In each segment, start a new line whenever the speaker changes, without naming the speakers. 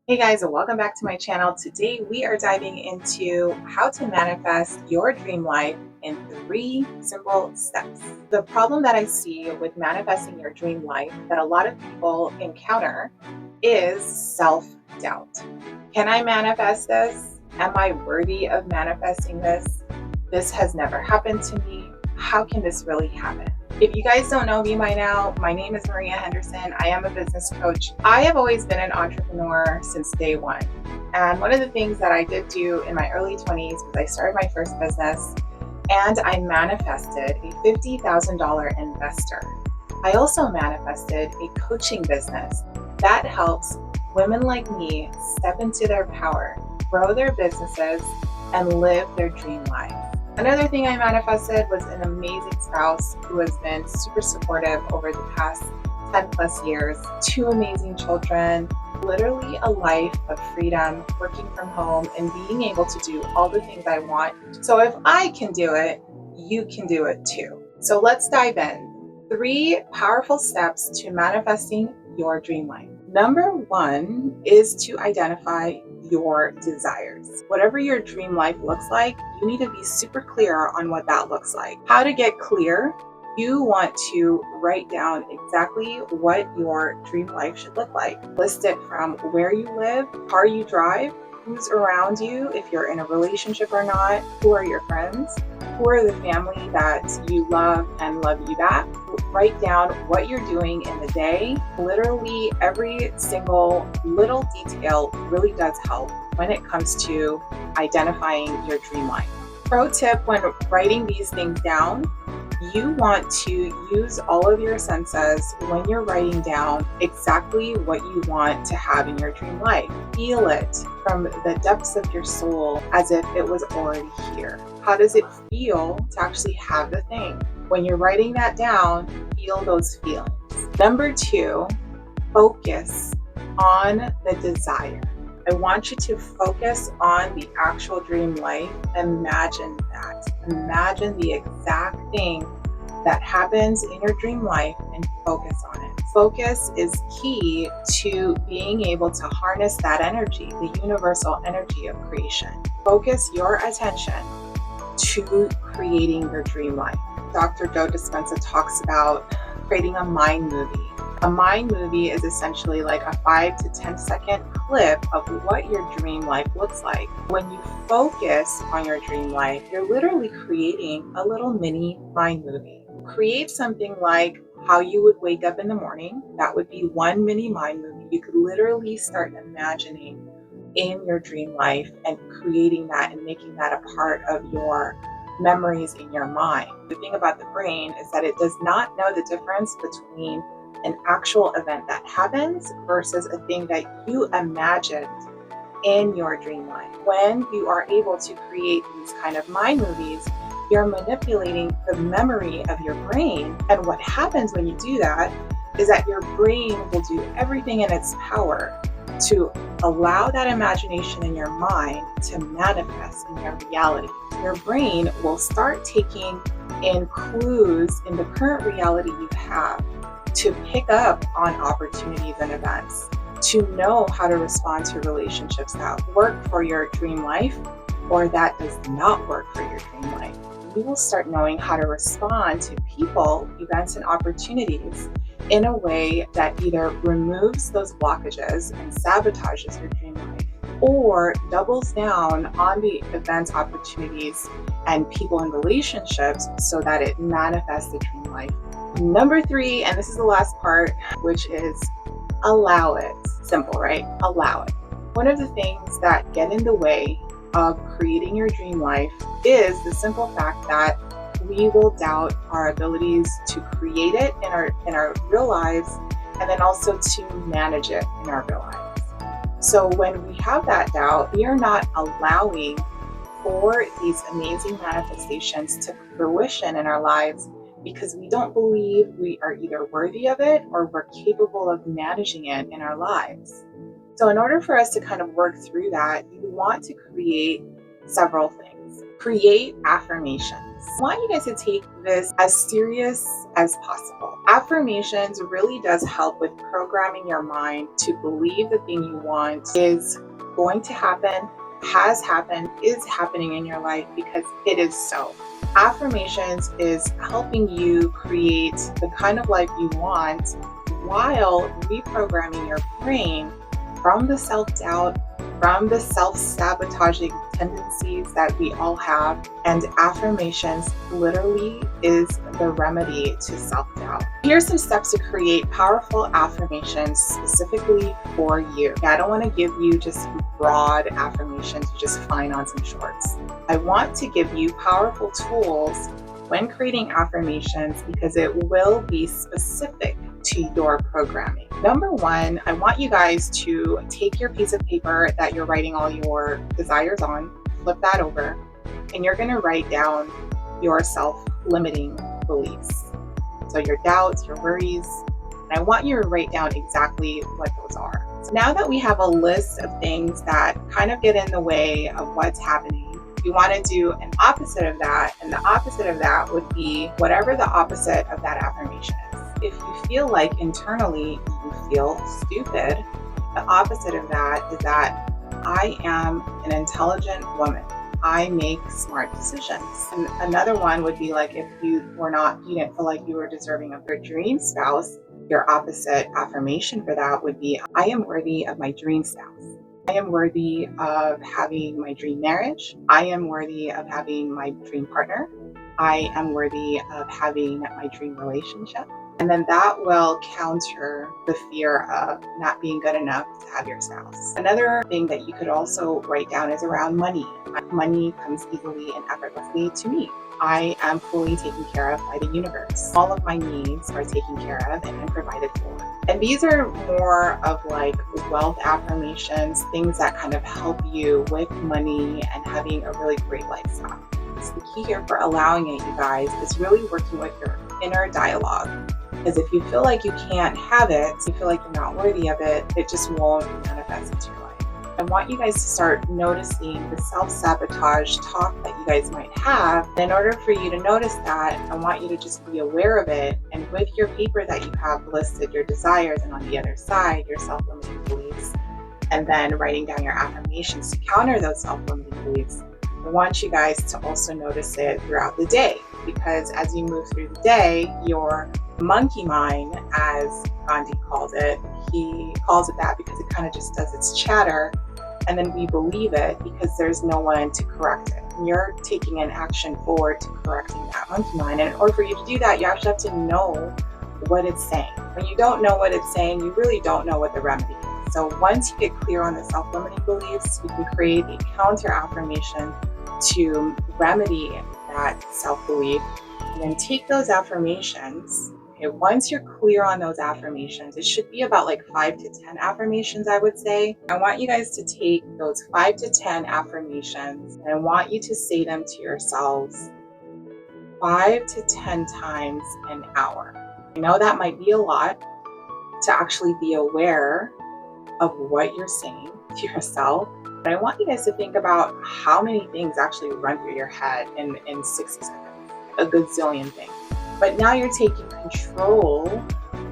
Hey guys, and welcome back to my channel. Today we are diving into how to manifest your dream life in 3 simple steps. The problem that I see with manifesting your dream life that a lot of people encounter is self-doubt. Can I manifest this? Am I worthy of manifesting this? This has never happened to me. How can this really happen? If you guys don't know me by now, my name is Maria Henderson. I am a business coach. I have always been an entrepreneur since day one. And one of the things that I did do in my early 20s was I started my first business and I manifested a $50,000 investor. I also manifested a coaching business that helps women like me step into their power, grow their businesses, and live their dream life. Another thing I manifested was an amazing spouse who has been super supportive over the past 10 plus years, 2 amazing children, literally a life of freedom, working from home and being able to do all the things I want. So if I can do it, you can do it too. So let's dive in. 3 powerful steps to manifesting your dream life. Number 1 is to identify your desires. Whatever your dream life looks like, you need to be super clear on what that looks like. How to get clear? You want to write down exactly what your dream life should look like. List it from where you live, car you drive, who's around you, if you're in a relationship or not, who are your friends, who are the family that you love and love you back. Write down what you're doing in the day. Literally every single little detail really does help when it comes to identifying your dream life. Pro tip when writing these things down, you want to use all of your senses when you're writing down exactly what you want to have in your dream life. Feel it from the depths of your soul as if it was already here. How does it feel to actually have the thing? When you're writing that down, feel those feelings. Number 2, focus on the desire. I want you to focus on the actual dream life. Imagine that. Imagine the exact thing that happens in your dream life and focus on it. Focus is key to being able to harness that energy, the universal energy of creation. Focus your attention to creating your dream life. Dr. Joe Dispenza talks about creating a mind movie. A mind movie is essentially like a 5 to 10 second clip of what your dream life looks like. When you focus on your dream life, you're literally creating a little mini mind movie. Create something like how you would wake up in the morning. That would be one mini mind movie. You could literally start imagining in your dream life and creating that and making that a part of your memories in your mind. The thing about the brain is that it does not know the difference between an actual event that happens versus a thing that you imagined in your dream life. When you are able to create these kind of mind movies, you're manipulating the memory of your brain. And what happens when you do that is that your brain will do everything in its power to allow that imagination in your mind to manifest in your reality. Your brain will start taking in clues in the current reality you have to pick up on opportunities and events, to know how to respond to relationships that work for your dream life or that does not work for your dream life. You will start knowing how to respond to people, events, and opportunities in a way that either removes those blockages and sabotages your dream life or doubles down on the events, opportunities, and people and relationships so that it manifests the dream life. Number 3, and this is the last part, which is allow it. Simple, right? Allow it. One of the things that get in the way of creating your dream life is the simple fact that we will doubt our abilities to create it in our real lives and then also to manage it in our real lives. So when we have that doubt, we are not allowing for these amazing manifestations to fruition in our lives because we don't believe we are either worthy of it or we're capable of managing it in our lives. So in order for us to kind of work through that, you want to create several things. Create affirmations. I want you guys to take this as serious as possible. Affirmations really does help with programming your mind to believe the thing you want is going to happen, has happened, is happening in your life because it is so. Affirmations is helping you create the kind of life you want while reprogramming your brain from the self-doubt, from the self-sabotaging tendencies that we all have. And affirmations literally is the remedy to self-doubt. Here's some steps to create powerful affirmations specifically for you. I don't want to give you just broad affirmations you just find on some shorts. I want to give you powerful tools when creating affirmations because it will be specific to your programming. Number one, I want you guys to take your piece of paper that you're writing all your desires on, flip that over, and you're going to write down your self-limiting beliefs. So your doubts, your worries, and I want you to write down exactly what those are. So now that we have a list of things that kind of get in the way of what's happening, you want to do an opposite of that, and the opposite of that would be whatever the opposite of that affirmation is. If you feel like internally you feel stupid, the opposite of that is that I am an intelligent woman. I make smart decisions. And another one would be like if you didn't feel like you were deserving of your dream spouse, your opposite affirmation for that would be I am worthy of my dream spouse. I am worthy of having my dream marriage. I am worthy of having my dream partner. I am worthy of having my dream relationship. And then that will counter the fear of not being good enough to have your spouse. Another thing that you could also write down is around money. Money comes easily and effortlessly to me. I am fully taken care of by the universe. All of my needs are taken care of and I'm provided for. And these are more of like wealth affirmations, things that kind of help you with money and having a really great lifestyle. So the key here for allowing it, you guys, is really working with your inner dialogue. Because if you feel like you can't have it, you feel like you're not worthy of it, it just won't manifest into your life. I want you guys to start noticing the self-sabotage talk that you guys might have. And in order for you to notice that, I want you to just be aware of it. And with your paper that you have listed your desires and on the other side, your self-limiting beliefs, and then writing down your affirmations to counter those self-limiting beliefs, I want you guys to also notice it throughout the day. Because as you move through the day, your monkey mind, as Ghandi calls it, he calls it that because it kind of just does its chatter, and then we believe it because there's no one to correct it. And you're taking an action forward to correcting that monkey mind. And in order for you to do that, you actually have to know what it's saying. When you don't know what it's saying, you really don't know what the remedy is. So once you get clear on the self-limiting beliefs, you can create a counter affirmation to remedy that self-belief, and then take those affirmations. Okay, once you're clear on those affirmations, it should be about like 5 to 10 affirmations, I would say. I want you guys to take those 5 to 10 affirmations and I want you to say them to yourselves 5 to 10 times an hour. I know that might be a lot to actually be aware of what you're saying to yourself, but I want you guys to think about how many things actually run through your head in 60 seconds, a gazillion things. But now you're taking control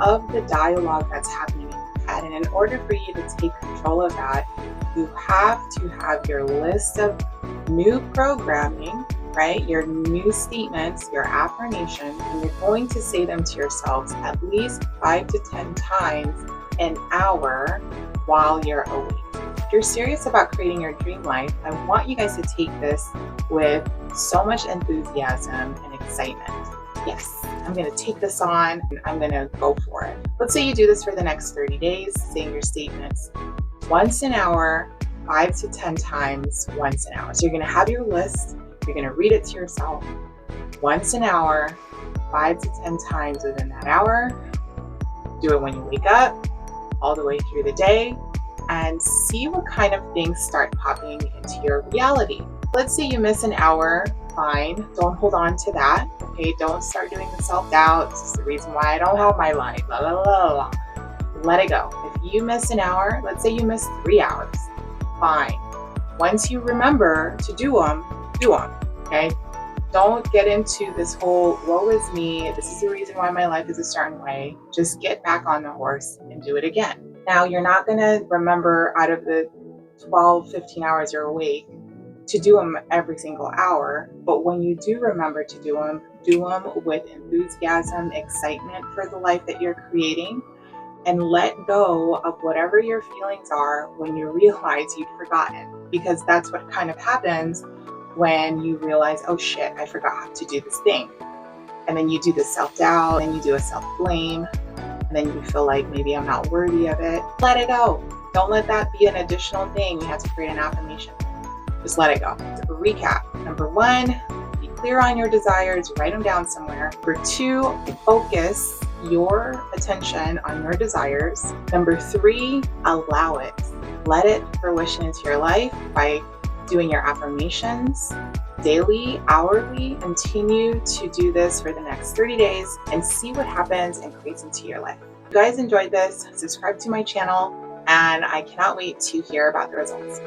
of the dialogue that's happening in your head. And in order for you to take control of that, you have to have your list of new programming, right? Your new statements, your affirmations, and you're going to say them to yourselves at least 5 to 10 times an hour while you're awake. If you're serious about creating your dream life, I want you guys to take this with so much enthusiasm and excitement. Yes, I'm going to take this on and I'm going to go for it. Let's say you do this for the next 30 days, saying your statements once an hour, 5 to 10 times once an hour. So you're going to have your list, you're going to read it to yourself once an hour, 5 to 10 times within that hour. Do it when you wake up, all the way through the day, and see what kind of things start popping into your reality. Let's say you miss an hour, fine. Don't hold on to that. Okay, don't start doing the self-doubt. This is the reason why I don't have my life. Blah, blah, blah, blah. Let it go. If you miss an hour, let's say you miss 3 hours, fine. Once you remember to do them, okay? Don't get into this whole woe is me, this is the reason why my life is a certain way. Just get back on the horse and do it again. Now, you're not going to remember out of the 12, 15 hours you're awake to do them every single hour, but when you do remember to do them with enthusiasm, excitement for the life that you're creating, and let go of whatever your feelings are when you realize you've forgotten, because that's what kind of happens when you realize, oh shit, I forgot to do this thing. And then you do the self-doubt, and you do a self-blame, and then you feel like maybe I'm not worthy of it. Let it go. Don't let that be an additional thing you have to create an affirmation. Just let it go. So recap. Number 1, be clear on your desires, write them down somewhere. Number 2, focus your attention on your desires. Number 3, allow it. Let it fruition into your life by doing your affirmations daily, hourly. Continue to do this for the next 30 days and see what happens and creates into your life. If you guys enjoyed this, subscribe to my channel, and I cannot wait to hear about the results.